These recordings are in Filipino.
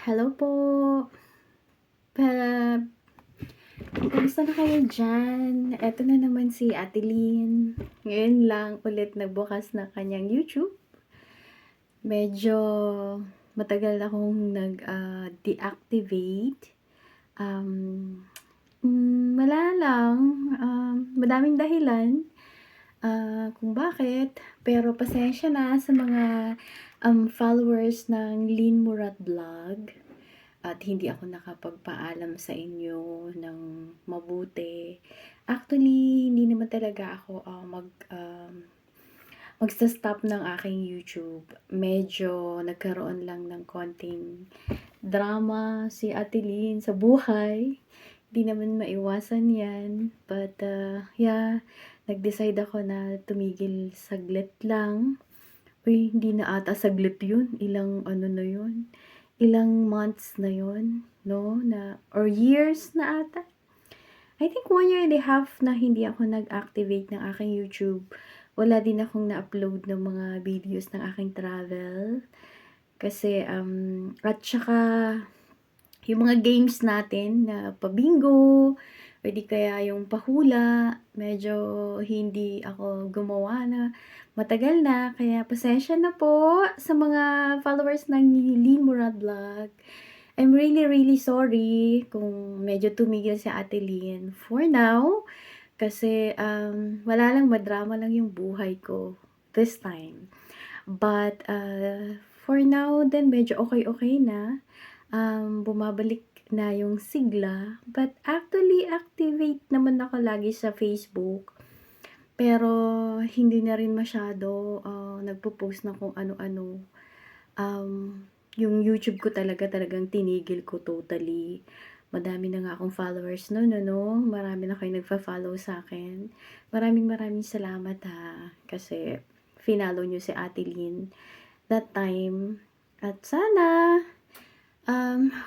Hello po. Pa Kamusta na kayo diyan? Eto na naman si Ate Lynn. Ngayon lang ulit nagbukas ng kanyang YouTube. Medyo matagal akong deactivate. Um, Wala lang, madaming dahilan, kung bakit. Pero pasensya na sa mga, followers ng Lynn Murat Vlog. At hindi ako nakapagpaalam sa inyo ng mabuti. Actually, hindi naman talaga ako magsa-stop ng aking YouTube. Medyo nagkaroon lang ng konting drama si Ate Lynn sa buhay. Hindi naman maiwasan yan. But, yeah, nag-decide ako na tumigil saglit lang. Uy, hindi na ata saglit yun. Ilang ano na yun. Ilang months na yun, no? Or years na ata. I think 1 year and a half na hindi ako nag-activate ng aking YouTube. Wala din akong na-upload ng mga videos ng aking travel. Kasi, at saka, yung mga games natin na pabingo, o di kaya yung pahula, medyo hindi ako gumawa na matagal na. Kaya pasensya na po sa mga followers ng Lynn Murad Vlog. I'm really, really sorry kung medyo tumigil si Ate Lynn for now. Kasi wala lang, madrama lang yung buhay ko this time. But for now then medyo okay na. Bumabalik na yung sigla. But actually, activate naman ako lagi sa Facebook. Pero hindi na rin masyado nagpo-post na kung ano-ano. Yung YouTube ko talagang tinigil ko totally. Madami na nga akong followers no. Marami na kayo nagfa-follow sa akin. Maraming salamat ha. Kasi finallow nyo si Ate Lynn that time. At sana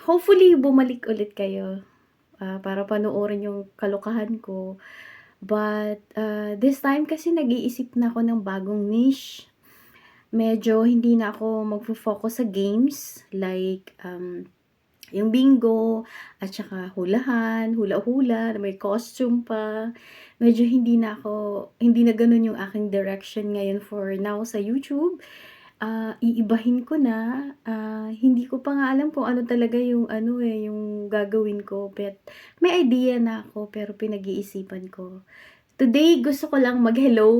hopefully bumalik ulit kayo para panoorin yung kalokahan ko. But this time kasi nag-iisip na ako ng bagong niche. Medyo hindi na ako magfo-focus sa games like yung bingo at saka hulahan, hula-hula na may costume pa. Medyo hindi na ganun yung aking direction ngayon for now sa YouTube. Iibahin ko na, hindi ko pa nga alam kung ano talaga yung yung gagawin ko, but may idea na ako pero pinag-iisipan ko. Today gusto ko lang mag-hello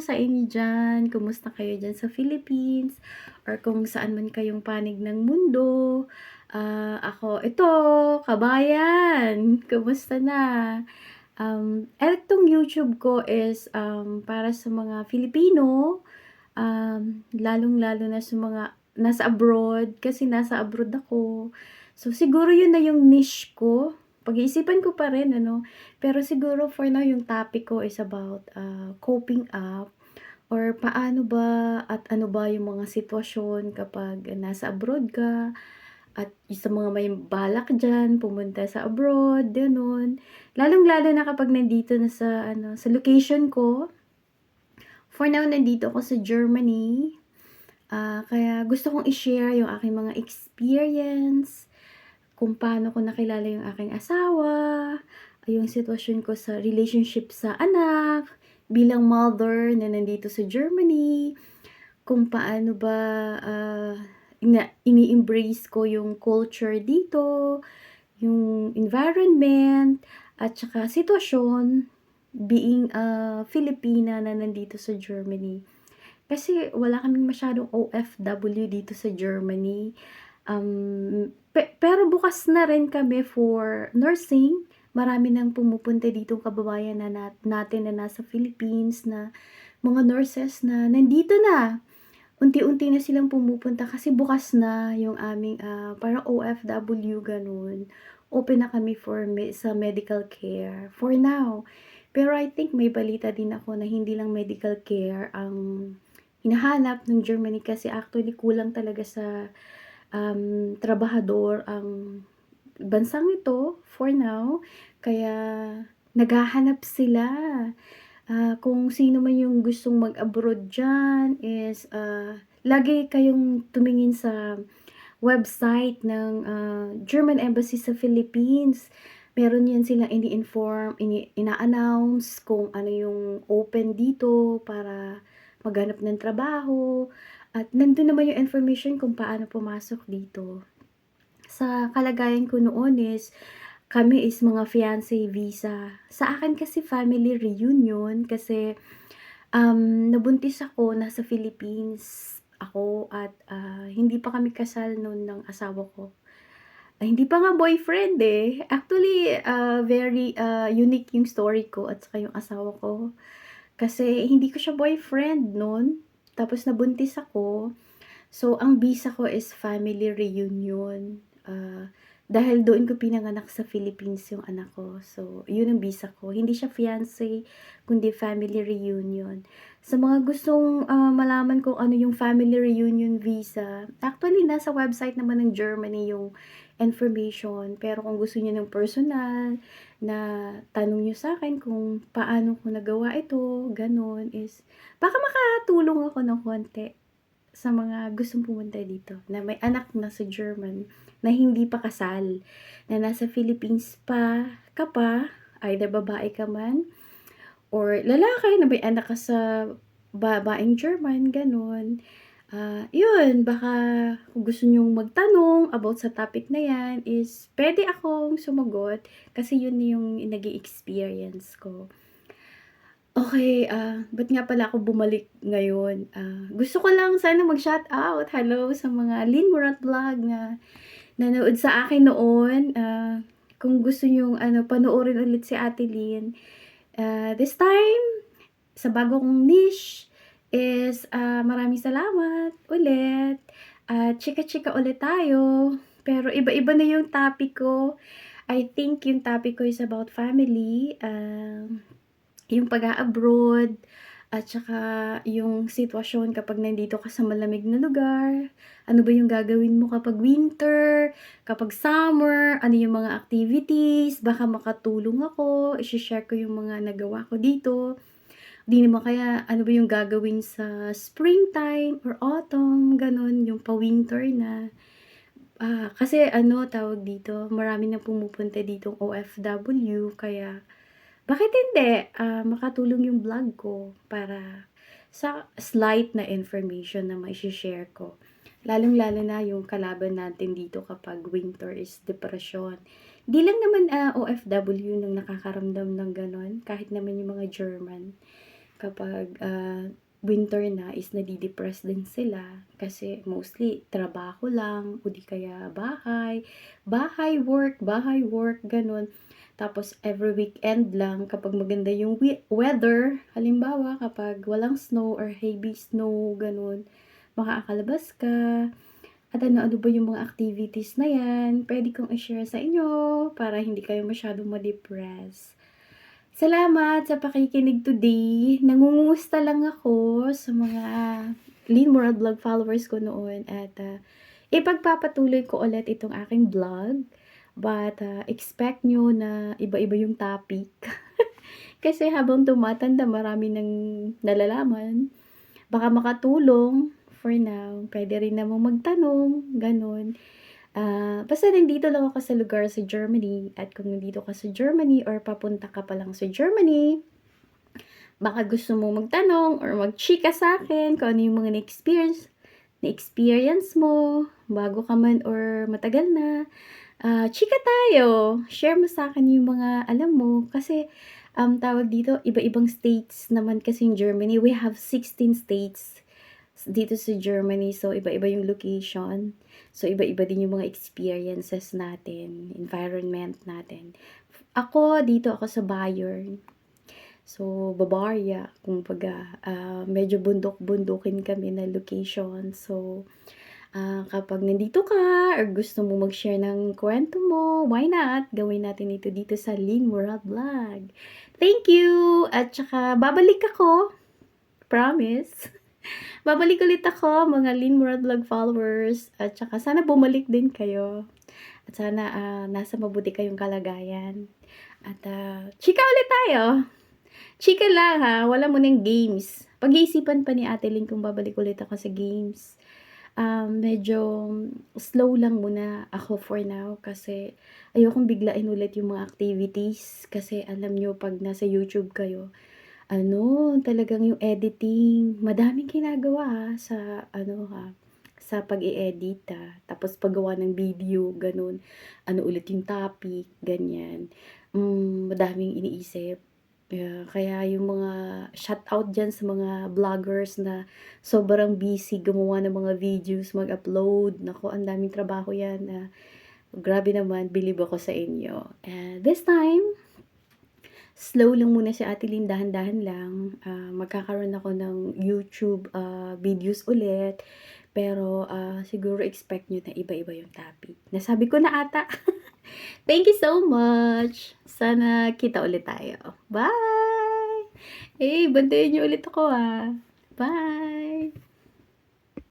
sa inyo diyan. Kumusta kayo diyan sa Philippines or kung saan man kayong panig ng mundo. Ako ito, kabayan, kumusta na? Etong YouTube ko is para sa mga Filipino. Lalong-lalo na sa mga nasa abroad, kasi nasa abroad ako. So, siguro yun na yung niche ko. Pag-iisipan ko pa rin, pero siguro for now, yung topic ko is about coping up or paano ba at ano ba yung mga sitwasyon kapag nasa abroad ka at sa mga may balak dyan, pumunta sa abroad, ganun. Lalong-lalo na kapag nandito na sa location ko. For now, nandito ako sa Germany. Kaya gusto kong i-share yung aking mga experience, kung paano ko nakilala yung aking asawa, yung sitwasyon ko sa relationship sa anak, bilang mother na nandito sa Germany, kung paano ba ini-embrace ko yung culture dito, yung environment, at saka sitwasyon being a Filipina na nandito sa Germany. Kasi wala kaming masyadong OFW dito sa Germany. Pero bukas na rin kami for nursing. Marami nang pumupunta dito kababayan natin na nasa Philippines na mga nurses na nandito na. Unti-unti na silang pumupunta kasi bukas na yung aming parang OFW ganun. Open na kami sa medical care for now. Pero I think may balita din ako na hindi lang medical care ang hinahanap ng Germany kasi actually kulang talaga sa trabahador ang bansang ito for now. Kaya naghahanap sila. Kung sino man yung gustong mag-abroad dyan is lagi kayong tumingin sa website ng, German Embassy sa Philippines. Meron 'yan silang ini-inform, ina-announce kung ano yung open dito para maghanap ng trabaho at nandun naman yung information kung paano pumasok dito. Sa kalagayan ko noon is, kami is mga fiancé visa. Sa akin kasi family reunion kasi, nabuntis ako nasa Philippines ako at, hindi pa kami kasal nun ng asawa ko. Hindi pa nga boyfriend, eh. Actually, very, unique yung story ko at saka yung asawa ko. Kasi hindi ko siya boyfriend nun, tapos nabuntis ako. So, ang visa ko is family reunion. Dahil doon ko pinanganak sa Philippines yung anak ko. So, yun ang visa ko. Hindi siya fiancé, kundi family reunion. Sa mga gustong malaman kung ano yung family reunion visa, actually, nasa website naman ng Germany yung information. Pero kung gusto niyo ng personal na tanong niyo sa akin kung paano ko nagawa ito, ganun, is baka makatulong ako ng konti sa mga gustong pumunta dito na may anak na sa German na hindi pa kasal, na nasa Philippines ka pa, either babae ka man or lalaki na may anak ka sa babaeng German, gano'n. Yun, baka kung gusto niyong magtanong about sa topic na yan is puwede akong sumagot kasi yun yung naging experience ko. Okay, ba't nga pala ako bumalik ngayon? Gusto ko lang sana mag-shoutout, hello sa mga Lynn Murat Vlog na nanood sa akin noon. Kung gusto niyong panoorin ulit si Ate Lynn, this time sa bago kong niche is, maraming salamat ulit at chika-chika ulit tayo. Pero iba-iba na yung topic ko. I think yung topic ko is about family, yung pag-a-abroad at saka yung sitwasyon kapag nandito ka sa malamig na lugar. Ano ba yung gagawin mo kapag winter, kapag summer, ano yung mga activities, baka makatulong ako, i-she-share ko yung mga nagawa ko dito. Di naman kaya ano ba yung gagawin sa springtime or autumn, ganun, yung pa-winter na. Kasi tawag dito, marami na pumupunta ditong OFW kaya bakit hindi, makatulong yung vlog ko para sa slight na information na mai-she-share ko. Lalong-lalo na yung kalaban natin dito kapag winter is depression. Di lang naman, OFW nang nakakaramdam ng gano'n, kahit naman yung mga German. Kapag, winter na is nade-depress din sila kasi mostly trabaho lang o di kaya bahay, work, gano'n. Tapos every weekend lang kapag maganda yung weather, halimbawa kapag walang snow or heavy snow, gano'n, makaakalabas ka. At ano-ano ba yung mga activities na yan, puwede kong i-share sa inyo para hindi kayo masyadong ma-depress. Salamat sa pakikinig today. Nangungumusta lang ako sa mga Lynn Moral Vlog followers ko noon at ipagpapatuloy ko ulit itong aking vlog. But expect nyo na iba-iba yung topic. Kasi habang tumatanda, marami nang nalalaman. Baka makatulong for now. Pwede rin namang magtanong, ganun. Basta nandito lang ako sa lugar sa Germany at kung nandito ka sa Germany or papunta ka pa lang sa Germany, baka gusto mo magtanong or magchika sa akin kung ano yung mga na-experience mo, bago ka man or matagal na. Chika tayo, share mo sa akin yung mga alam mo kasi tawag dito, iba-ibang states naman kasi in Germany. We have 16 states dito sa Germany. So, iba-iba yung location. So, iba-iba din yung mga experiences natin, environment natin. Dito ako sa Bayern. So, Bavaria, kumbaga, medyo bundok-bundukin kami na location. So, kapag nandito ka or gusto mo mag-share ng kwento mo, why not? Gawin natin ito dito sa Lynn Moral Vlog. Thank you! At saka, babalik ako. Promise. Babalik ulit ako, mga Lynn Moral Vlog followers. At saka, sana bumalik din kayo. At sana, nasa mabuti kayong kalagayan. At, chika ulit tayo. Chika lang ha, wala mo ng games. Pag-iisipan pa ni Ate Lynn kung babalik ulit ako sa games. Medyo slow lang muna ako for now kasi ayokong biglain ulit yung mga activities. Kasi alam niyo 'pag nasa YouTube kayo, ano, talagang yung editing, madaming ginagawa, sa ano, sa pag-e-edit, tapos paggawa ng video, gano'n. Ano ulit yung topic, ganyan. Madaming iniisip. Kaya yung mga shoutout diyan sa mga vloggers na sobrang busy gumawa ng mga videos, mag-upload. Naku, ang daming trabaho 'yan, grabe naman, believe ako sa inyo. And this time, slow lang muna si Ate Lynn, dahan-dahan lang. Magkakaroon ako ng YouTube, videos ulit, pero, siguro expect niyo na iba-iba yung topic. Nasabi ko na ata. Thank you so much. Sana kita ulit tayo. Bye! Bantayan niyo ulit ako, Bye!